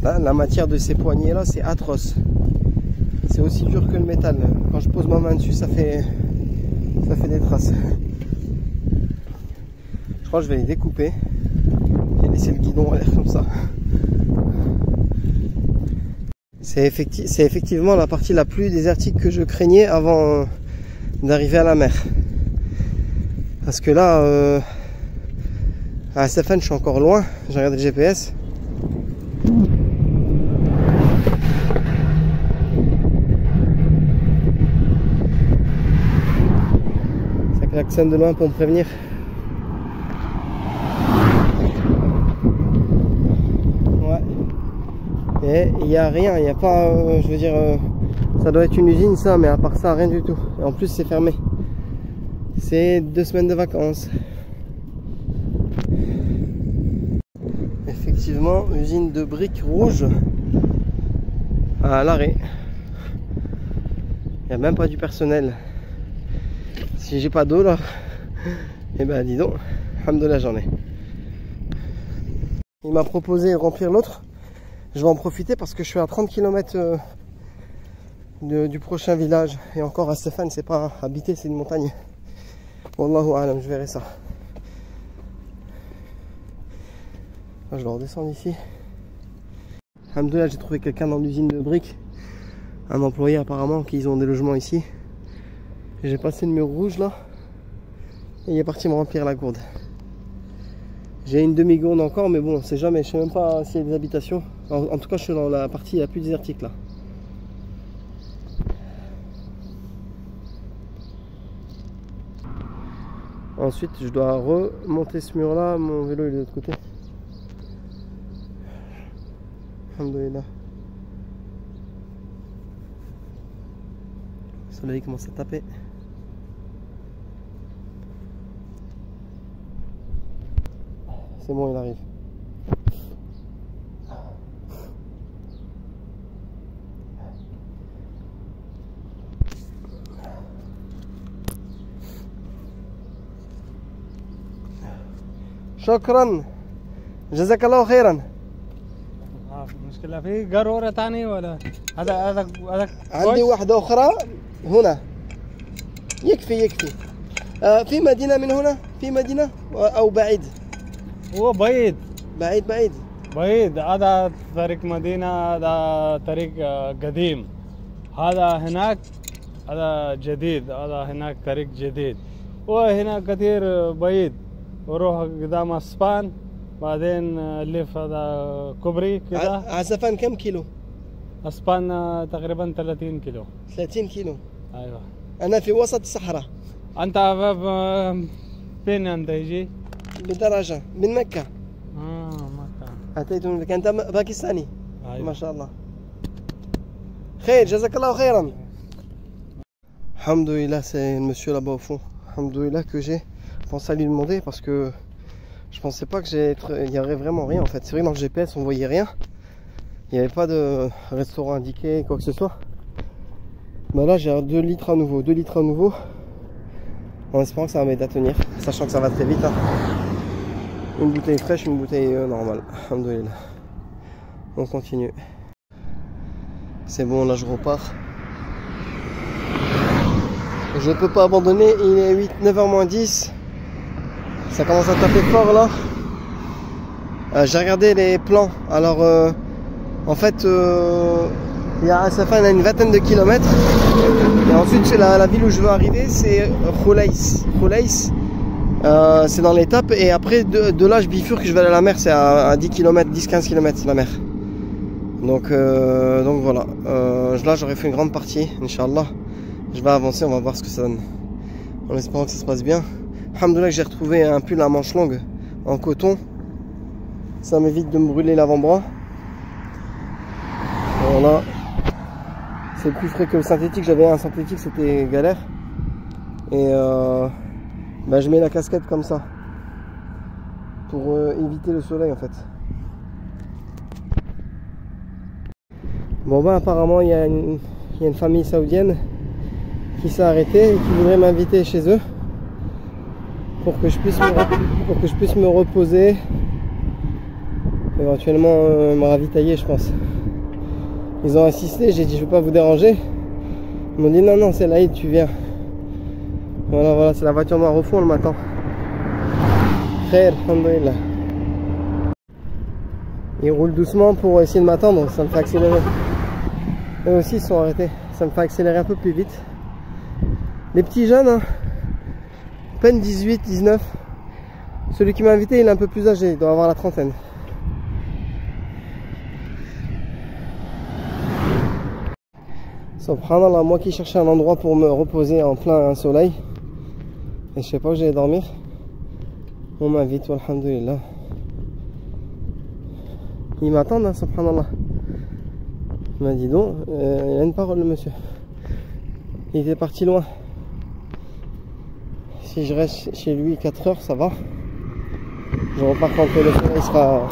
La matière de ces poignées là, c'est atroce. C'est aussi dur que le métal. Quand je pose ma main dessus, ça fait des traces. Je crois que je vais les découper et laisser le guidon à l'air comme ça. C'est effectivement la partie la plus désertique que je craignais avant d'arriver à la mer. Parce que là, à Stéphane, je suis encore loin. J'ai regardé le GPS. Ça klaxonne de loin pour me prévenir. Et il n'y a rien, il n'y a pas, je veux dire, ça doit être une usine ça, mais à part ça, rien du tout. Et en plus, c'est fermé. C'est 2 semaines de vacances. Effectivement, usine de briques rouges à l'arrêt. Il n'y a même pas du personnel. Si j'ai pas d'eau là, et ben dis donc, alhamdoulilah j'en ai. Il m'a proposé de remplir l'autre. Je vais en profiter parce que je suis à 30 km du prochain village. Et encore à Stéphane, c'est pas habité, c'est une montagne. Wallahu alam, je verrai ça. Je vais redescendre ici. Alhamdoulilah, j'ai trouvé quelqu'un dans l'usine de briques. Un employé apparemment, qu'ils ont des logements ici. J'ai passé le mur rouge là. Et il est parti me remplir la gourde. J'ai une demi-gourde encore, mais bon, c'est jamais, je sais même pas s'il y a des habitations. En tout cas, je suis dans la partie la plus désertique là. Ensuite, je dois remonter ce mur là, mon vélo est de l'autre côté. Alhamdoulilah. Le soleil commence à taper. C'est bon, il arrive. شكرا جزاك الله خيرا. المشكلة في قارورة ثانية ولا هذا عندي واحدة أخرى هنا. يكفي في مدينة من هنا، في مدينة أو بعيد؟ هو بعيد بعيد. هذا طريق مدينة، هذا طريق قديم. هذا هناك هذا جديد، هذا هناك طريق جديد. وهنا كثير بعيد. وروح قدام اسبان بعدين لف هذا كوبري كذا. عسفان كم كيلو؟ اسبان تقريبا 30 كيلو. 30 كيلو. ايوه. انا في وسط الصحراء. انت فين انت يجي؟ بدرجة من مكة. مكة. أتيت من مكة. أنت باكستاني. أيوة. ما شاء الله. خير جزاك الله خيرا. Alhamdoulilah, c'est le monsieur là-bas au fond. Alhamdoulilah que j'ai pensé à lui demander parce que je pensais pas il y aurait vraiment rien en fait. C'est vrai que dans le GPS on voyait rien. Il n'y avait pas de restaurant indiqué, quoi que ce soit. Bah là j'ai 2 litres à nouveau. 2 litres à nouveau. En espérant que ça va m'aider à tenir. Sachant que ça va très vite. Hein. Une bouteille fraîche, une bouteille normale. Alhamdoulilah. On continue. C'est bon, là je repars. Je ne peux pas abandonner, il est 9h moins 10. Ça commence à taper fort là. J'ai regardé les plans. Alors en fait il y a Safan à une vingtaine de kilomètres. Et ensuite c'est la ville où je veux arriver, c'est Khoulais. C'est dans l'étape et après de là je bifurque, je vais aller à la mer, c'est à 10 km, 10-15 km la mer. Donc voilà, là j'aurais fait une grande partie, Inch'Allah. Je vais avancer, on va voir ce que ça donne. En espérant que ça se passe bien. Alhamdoulilah, j'ai retrouvé un pull à manches longues en coton. Ça m'évite de me brûler l'avant-bras. Voilà. C'est plus frais que le synthétique. J'avais un synthétique, c'était galère. Et je mets la casquette comme ça. Pour éviter le soleil en fait. Bon apparemment il y a une famille saoudienne qui s'est arrêtée et qui voudrait m'inviter chez eux pour que je puisse me reposer éventuellement me ravitailler, je pense. Ils ont insisté, j'ai dit je veux pas vous déranger. Ils m'ont dit non, non, c'est l'Aïd, tu viens. Voilà, voilà, c'est la voiture noire au fond, le matin. Khair, alhamdoulilah. Ils roulent doucement pour essayer de m'attendre, ça me fait accélérer. Eux aussi ils sont arrêtés, ça me fait accélérer un peu plus vite. Les petits jeunes, hein, à peine 18, 19. Celui qui m'a invité, il est un peu plus âgé, il doit avoir la trentaine. Subhanallah, moi qui cherchais un endroit pour me reposer en plein soleil, et je sais pas où j'allais dormir, on m'invite, alhamdoulilah. Ils m'attendent, hein, subhanallah. Il m'a dit donc, il a une parole, le monsieur. Il était parti loin. Si je reste chez lui 4 heures, ça va. Je repars quand le soleil sera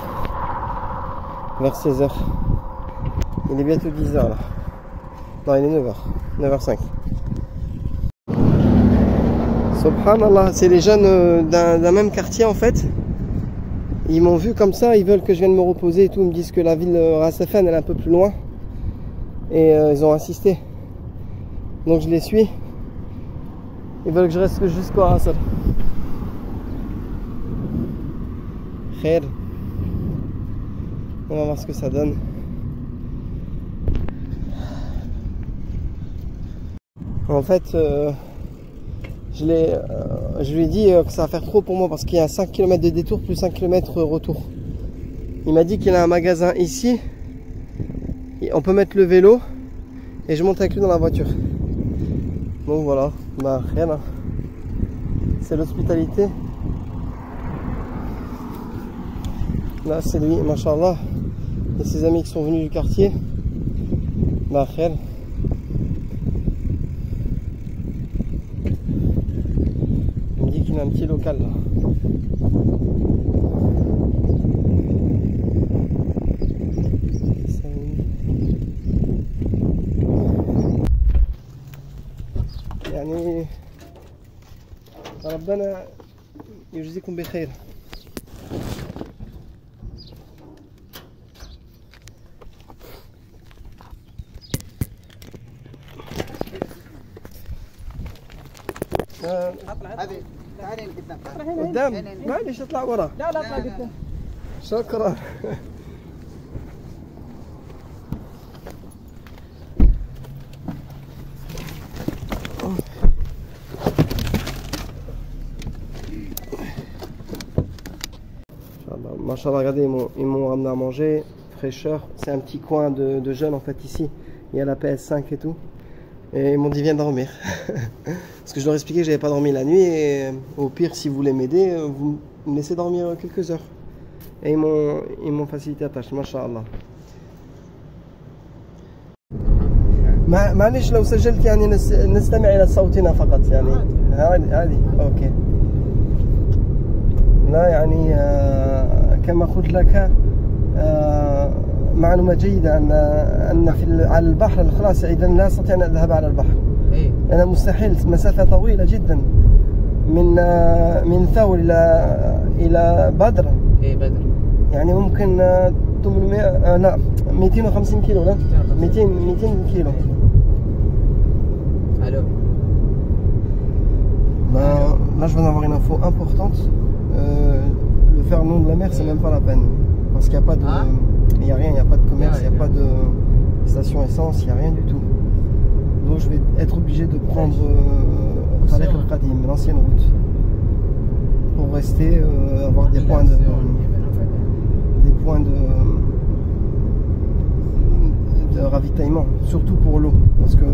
vers 16 h. Il est bientôt 10 h là. Non, il est 9 h. 9 h 05. Subhanallah, c'est les jeunes d'un même quartier en fait. Ils m'ont vu comme ça, ils veulent que je vienne me reposer et tout. Ils me disent que la ville Ras Safan elle est un peu plus loin. Et ils ont insisté. Donc je les suis. Ils veulent que je reste jusqu'au Asr. Khair. On va voir ce que ça donne. En fait, je lui ai dit que ça va faire trop pour moi parce qu'il y a 5 km de détour plus 5 km retour. Il m'a dit qu'il a un magasin ici. On peut mettre le vélo et je monte avec lui dans la voiture. Donc voilà, bah rien. Hein. C'est l'hospitalité. Là c'est lui, mashallah. Et ses amis qui sont venus du quartier. Bah rien. Il me dit qu'il a un petit local là. يعني ربنا يجزيكم بخير. هذه تعالي قدام قدام معليش اطلع ورا. لا لا اطلع قدام. شكرا. Machallah, regardez, ils m'ont ramené à manger, fraîcheur. C'est un petit coin de jeunes en fait ici. Il y a la PS5 et tout. Et ils m'ont dit viens dormir. Parce que je leur expliquais que j'avais pas dormi la nuit et au pire si vous voulez m'aider, vous me laissez dormir quelques heures. Et ils m'ont facilité la tâche, machallah. معلش لو سجلت يعني نستمع إلى صوتنا فقط يعني عادي أوكي. لا يعني كما قلت لك معلومة جيدة أن على البحر خلاص إذا لا أستطيع أن أذهب على البحر. أنا مستحيل مسافة طويلة جدا من ثور إلى بدر. بدر يعني ممكن 800 لا 250 كيلو لا 200 كيلو. Allô. Là je viens d'avoir une info importante. Le faire le long de la mer c'est même pas la peine parce qu'il n'y a pas de il y a rien, il n'y a pas de commerce, il n'y a pas de station essence, il n'y a rien du tout. Donc je vais être obligé de prendre Tariq al-Qadim, l'ancienne route, pour rester avoir des points de ravitaillement, surtout pour l'eau, parce que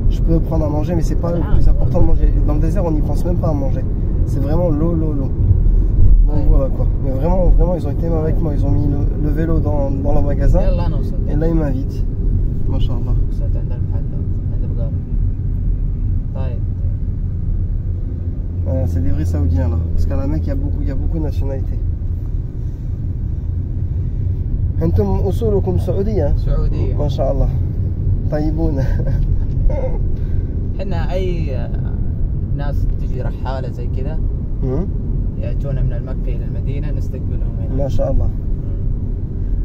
je peux prendre à manger mais c'est pas le plus important de manger. Dans le désert on n'y pense même pas à manger, c'est vraiment l'eau. Donc voilà quoi, mais vraiment ils ont été avec moi, ils ont mis le vélo dans le magasin et là ils m'invitent. Mashallah. C'est des vrais saoudiens là, parce qu'à la Mecque il y a beaucoup de nationalités. انتم اصولكم سعوديه ما شاء الله طيبون. احنا اي ناس تجي رحاله زي كذا يأتون من المكة إلى المدينة نستقبلهم هنا. ما شاء الله.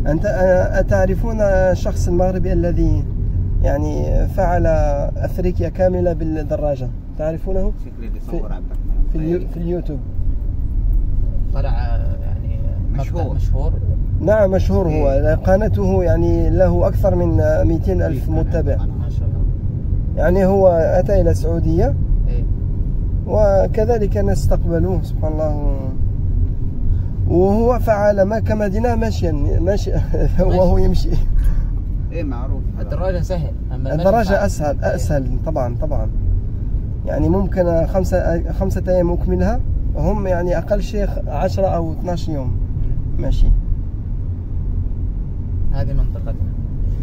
أتعرفون الشخص المغربي الذي يعني فعل أفريقيا كاملة بالدراجة؟ تعرفونه؟ في اليوتيوب طلع يعني مشهور. نعم مشهور هو، قناته يعني له أكثر من 200 ألف متابع ما شاء الله. يعني هو أتى إلى السعودية إيه. وكذلك نستقبلوه سبحان الله، وهو فعل مكة مدينة ماشي وهو يمشي. ايه معروف. الدراجة سهل، الدراجة أسهل طبعا يعني ممكن 5 أيام أكملها، هم يعني أقل شيء 10 أو 12 يوم ماشي. هذه منطقتنا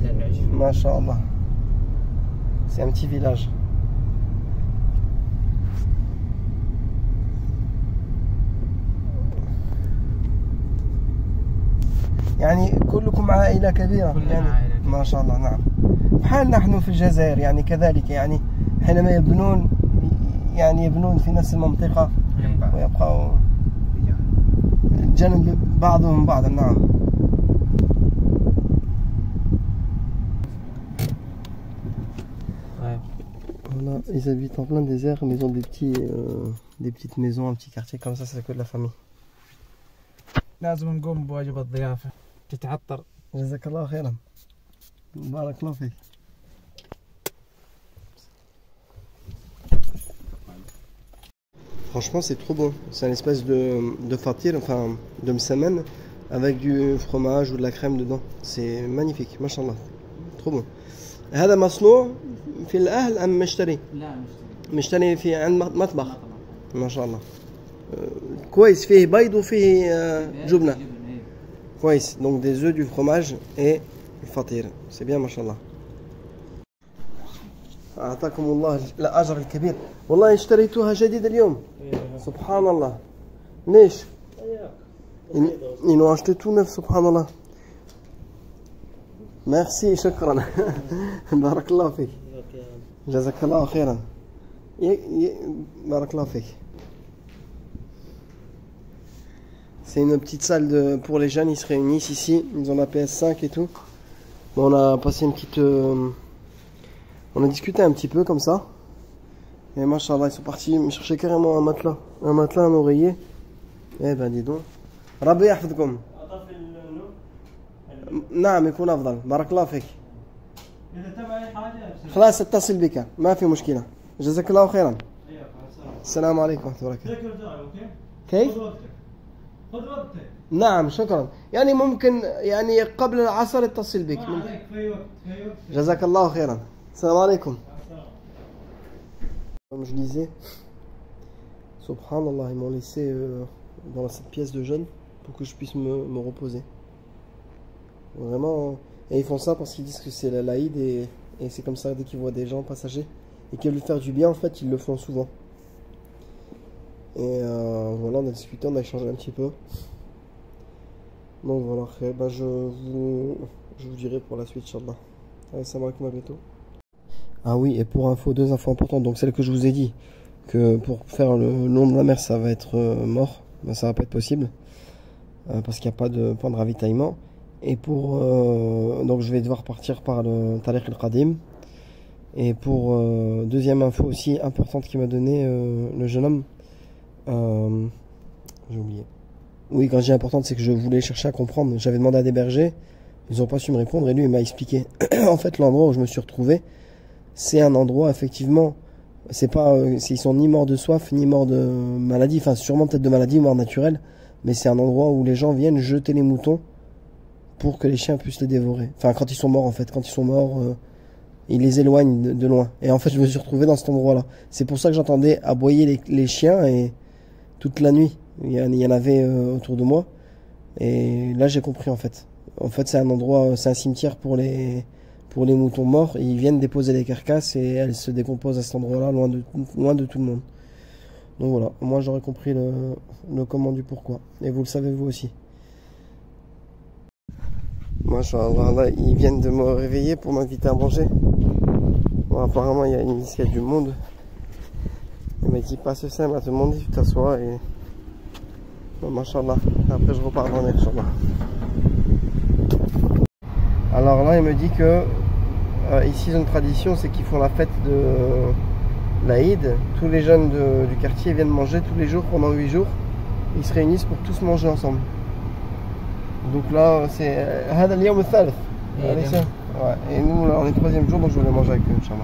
اللي نعيش فيها. ما شاء الله. C'est un petit village. يعني كلكم عائلة كبيرة يعني عائلة. ما شاء الله. نعم بحال نحن في الجزائر يعني كذلك، يعني حينما يبنون في نفس المنطقة ويبقوا جنب بعضهم بعضا. نعم. Voilà, ils habitent en plein désert, mais ils ont des petites maisons, un petit quartier comme ça, c'est que de la famille. لازم نقوم بواجب الضيافة. تتعطر. جزاك الله خيرا. بارك الله فيك. Franchement, c'est trop bon. C'est une espèce de fatir, enfin de msemen, avec du fromage ou de la crème dedans. C'est magnifique, mashallah. Trop bon. هذا مصنوع في الأهل أم مشتري؟ لا مشتري في عند مطبخ. ما شاء الله. كويس، فيه بيض وفيه جبنة. كويس. Donc des œufs, du fromage et du fatir. C'est bien ما شاء الله. أعطاكم الله الأجر الكبير. والله اشتريتوها جديد اليوم. سبحان الله. ليش؟ Ils ont acheté tout neuf, subhanallah. Merci, شكرا. بارك الله فيك. جزاك الله خيرا. بارك الله فيك. C'est une petite salle pour les jeunes, ils se réunissent ici, ils ont la PS5 et tout. Bon, on a passé une petite... on a discuté un petit peu comme ça. Et machallah, ils sont partis me chercher carrément un matelas, un oreiller. Eh ben dis donc. ربي يحفظكم. نعم يكون أفضل. بارك الله فيك. إذا تبع أي حاجة خلاص اتصل بك ما في مشكلة. جزاك الله خيرا. السلام عليكم ورحمة الله وبركاته. كيف؟ خذ وقتك. نعم شكرا. يعني ممكن يعني قبل العصر اتصل بك. في وقت. جزاك الله خيرا. السلام عليكم. Comme je disais, subhanallah, ils m'ont laissé dans cette pièce de jeûne pour que je puisse me reposer. Vraiment, et ils font ça parce qu'ils disent que c'est l'Aïd et c'est comme ça dès qu'ils voient des gens passagers et qu'ils veulent faire du bien, en fait, ils le font souvent. Et voilà, on a discuté, on a échangé un petit peu. Donc voilà, ben je vous dirai pour la suite, Inch'Allah. Allez, salam alaikum, à bientôt. Ah oui, et pour info, 2 infos importantes. Donc celle que je vous ai dit, que pour faire le long de la mer, ça va être mort. Ben, ça va pas être possible. Parce qu'il n'y a pas de point de ravitaillement. Et pour... donc je vais devoir partir par le Tariq al-Qadim. Et pour deuxième info aussi importante qui m'a donné le jeune homme. J'ai oublié. Oui, quand je dis importante, c'est que je voulais chercher à comprendre. J'avais demandé à des bergers. Ils n'ont pas su me répondre et lui il m'a expliqué. En fait, l'endroit où je me suis retrouvé, c'est un endroit effectivement, c'est pas, ils sont ni morts de soif ni morts de maladie, enfin sûrement peut-être de maladie, mort naturelle, mais c'est un endroit où les gens viennent jeter les moutons pour que les chiens puissent les dévorer. Enfin quand ils sont morts en fait, quand ils sont morts, ils les éloignent de loin. Et en fait je me suis retrouvé dans cet endroit-là. C'est pour ça que j'entendais aboyer les chiens et toute la nuit, il y en avait autour de moi. Et là j'ai compris en fait. En fait c'est un endroit, c'est un cimetière pour les moutons morts, ils viennent déposer les carcasses et elles se décomposent à cet endroit-là, loin de tout le monde. Donc voilà, moi j'aurais compris le comment du pourquoi. Et vous le savez vous aussi. Masha'Allah, là, ils viennent de me réveiller pour m'inviter à manger. Bon, apparemment il y a du monde. Il m'a dit passe ça, il m'a demandé de t'asseoir et... Bon, Masha'Allah, après je repars dans l'air, Inch'Allah. Alors là, il me dit que ici, ils ont une tradition, c'est qu'ils font la fête de l'Aïd. Tous les jeunes du quartier viennent manger tous les jours pendant 8 jours. Ils se réunissent pour tous manger ensemble. Donc là, c'est هذا اليوم الثالث. Ouais. Et nous, là, on est le 3e jour, donc je vais aller manger avec eux, Inch'Allah.